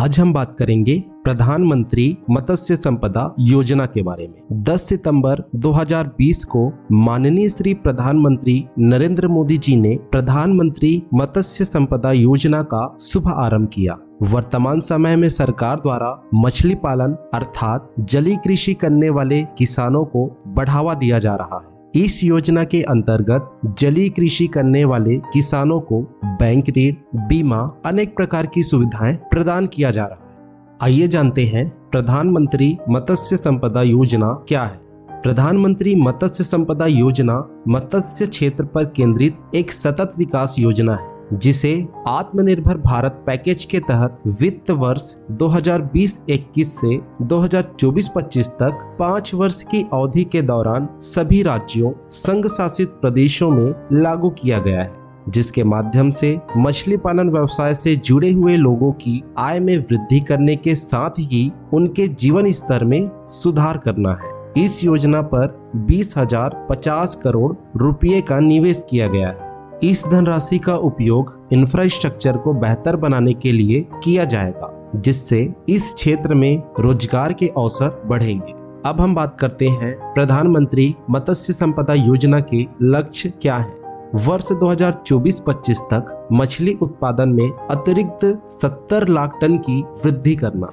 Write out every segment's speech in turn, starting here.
आज हम बात करेंगे प्रधानमंत्री मत्स्य संपदा योजना के बारे में। 10 सितंबर 2020 को माननीय श्री प्रधानमंत्री नरेंद्र मोदी जी ने प्रधानमंत्री मत्स्य संपदा योजना का शुभ आरंभ किया। वर्तमान समय में सरकार द्वारा मछली पालन अर्थात जलीय कृषि करने वाले किसानों को बढ़ावा दिया जा रहा है। इस योजना के अंतर्गत जलीय कृषि करने वाले किसानों को बैंक ऋण, बीमा, अनेक प्रकार की सुविधाएं प्रदान किया जा रहा है। आइए जानते हैं प्रधानमंत्री मत्स्य संपदा योजना क्या है। प्रधानमंत्री मत्स्य संपदा योजना मत्स्य क्षेत्र पर केंद्रित एक सतत विकास योजना है, जिसे आत्मनिर्भर भारत पैकेज के तहत वित्त वर्ष 2020-21 से 2024-25 तक 5 वर्ष की अवधि के दौरान सभी राज्यों, संघ शासित प्रदेशों में लागू किया गया है, जिसके माध्यम से मछली पालन व्यवसाय से जुड़े हुए लोगों की आय में वृद्धि करने के साथ ही उनके जीवन स्तर में सुधार करना है। इस योजना पर 20,050 करोड़ रुपये का निवेश किया गया है। इस धनराशि का उपयोग इंफ्रास्ट्रक्चर को बेहतर बनाने के लिए किया जाएगा, जिससे इस क्षेत्र में रोजगार के अवसर बढ़ेंगे। अब हम बात करते हैं प्रधानमंत्री मत्स्य संपदा योजना के लक्ष्य क्या है। वर्ष 2024-25 तक मछली उत्पादन में अतिरिक्त 70 लाख टन की वृद्धि करना।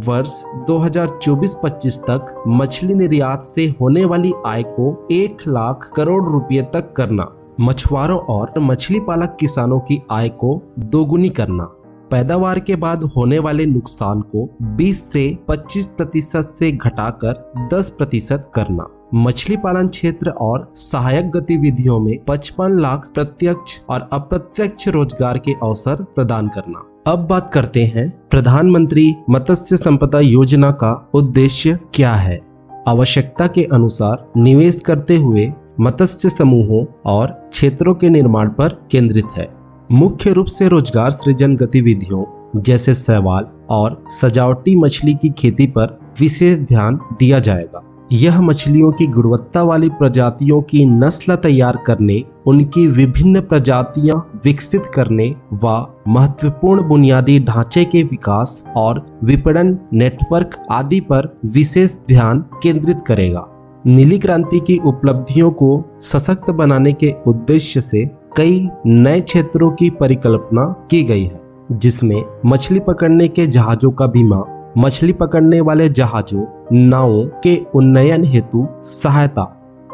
वर्ष 2024-25 तक मछली निर्यात से होने वाली आय को 1 लाख करोड़ रुपए तक करना। मछुआरों और मछली पालक किसानों की आय को दोगुनी करना। पैदावार के बाद होने वाले नुकसान को 20 से 25% से घटाकर 10% करना। मछली पालन क्षेत्र और सहायक गतिविधियों में 55 लाख प्रत्यक्ष और अप्रत्यक्ष रोजगार के अवसर प्रदान करना। अब बात करते हैं प्रधानमंत्री मत्स्य संपदा योजना का उद्देश्य क्या है। आवश्यकता के अनुसार निवेश करते हुए मत्स्य समूहों और क्षेत्रों के निर्माण पर केंद्रित है। मुख्य रूप से रोजगार सृजन गतिविधियों जैसे शैवाल और सजावटी मछली की खेती पर विशेष ध्यान दिया जाएगा। यह मछलियों की गुणवत्ता वाली प्रजातियों की नस्ल तैयार करने, उनकी विभिन्न प्रजातियां विकसित करने व महत्वपूर्ण बुनियादी ढांचे के विकास और विपणन नेटवर्क आदि पर विशेष ध्यान केंद्रित करेगा। नीली क्रांति की उपलब्धियों को सशक्त बनाने के उद्देश्य से कई नए क्षेत्रों की परिकल्पना की गई है, जिसमें मछली पकड़ने के जहाजों का बीमा, मछली पकड़ने वाले जहाजों, नावों के उन्नयन हेतु सहायता,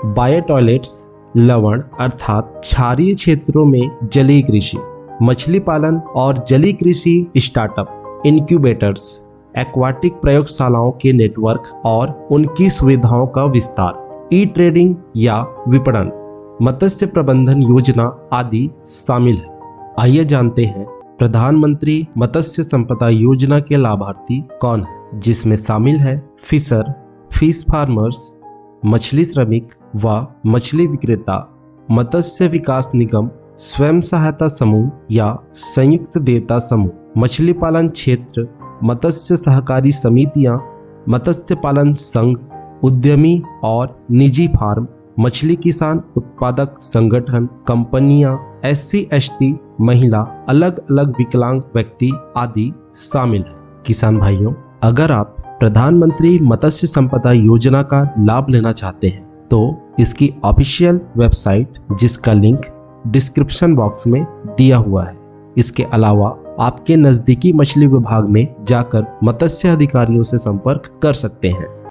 बायो टॉयलेट्स, लवण अर्थात क्षारीय क्षेत्रों में जलीय कृषि, मछली पालन और जलीय कृषि स्टार्टअप, इंक्यूबेटर्स, एक्वाटिक प्रयोगशालाओं के नेटवर्क और उनकी सुविधाओं का विस्तार, ई ट्रेडिंग या विपणन, मत्स्य प्रबंधन योजना आदि शामिल है। आइए जानते हैं प्रधानमंत्री मत्स्य संपदा योजना के लाभार्थी कौन है, जिसमें शामिल है फिशर, फिश फार्मर्स, मछली श्रमिक व मछली विक्रेता, मत्स्य विकास निगम, स्वयं सहायता समूह या संयुक्त देयता समूह, मछली पालन क्षेत्र, मत्स्य सहकारी समितियां, मत्स्य पालन संघ, उद्यमी और निजी फार्म, मछली किसान उत्पादक संगठन, कंपनियां, SC/ST, महिला, अलग अलग विकलांग व्यक्ति आदि शामिल है। किसान भाइयों, अगर आप प्रधानमंत्री मत्स्य संपदा योजना का लाभ लेना चाहते हैं तो इसकी ऑफिशियल वेबसाइट, जिसका लिंक डिस्क्रिप्शन बॉक्स में दिया हुआ है। इसके अलावा आपके नजदीकी मछली विभाग में जाकर मत्स्य अधिकारियों से संपर्क कर सकते हैं।